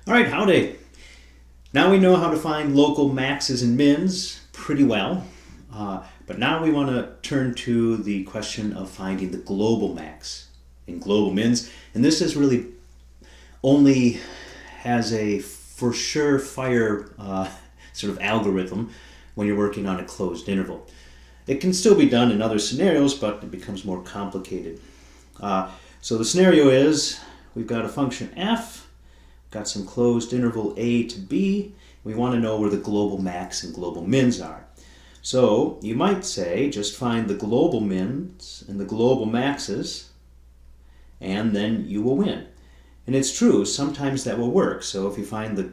All right, howdy. Now we know how to find local maxes and mins pretty well, but now we want to turn to the question of finding the global max and global mins. And this is really only has a for sure fire sort of algorithm when you're working on a closed interval. It can still be done in other scenarios, but it becomes more complicated. So the scenario is we've got a function f, got some closed interval a to b. We want to know where the global max and global mins are. So you might say just find the global mins and the global maxes, and then you will win. And it's true, sometimes that will work. So if you find the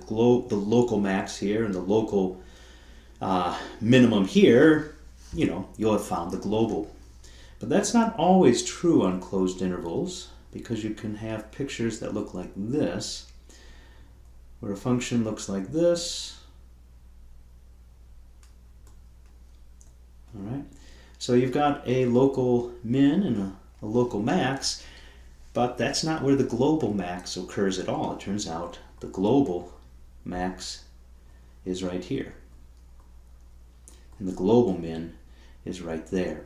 local max here and the local minimum here, you'll have found the global. But that's not always true on closed intervals, because you can have pictures that look like this, where a function looks like this. All right. So you've got a local min and a local max, but that's not where the global max occurs at all. It turns out the global max is right here, and the global min is right there.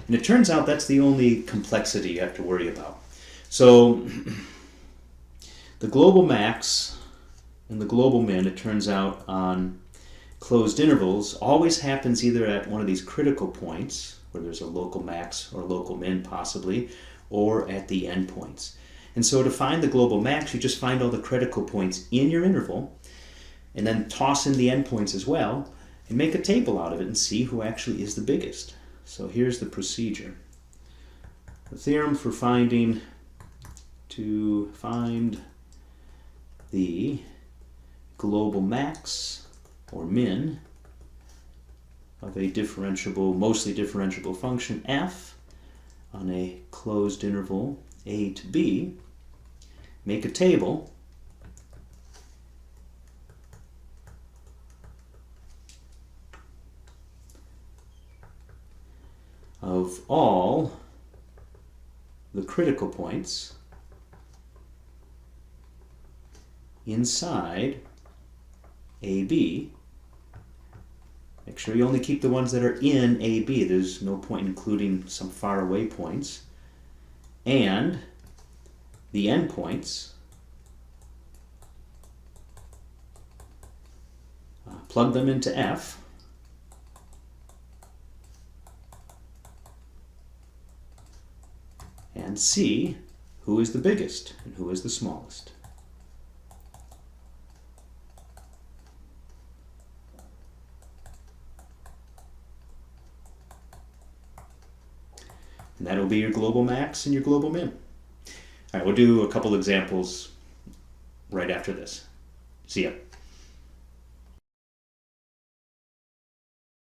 And it turns out that's the only complexity you have to worry about. So the global max and the global min, it turns out, on closed intervals always happens either at one of these critical points, where there's a local max or local min possibly, or at the endpoints. And so to find the global max, you just find all the critical points in your interval, and then toss in the endpoints as well, and make a table out of it and see who actually is the biggest. So here's the procedure. The theorem for to find the global max or min of a differentiable, mostly differentiable function f on a closed interval a to b, make a table of all the critical points inside AB. Make sure you only keep the ones that are in AB. There's no point including some faraway points. And the endpoints, plug them into F, and see who is the biggest and who is the smallest. And that'll be your global max and your global min. All right, we'll do a couple examples right after this. See ya.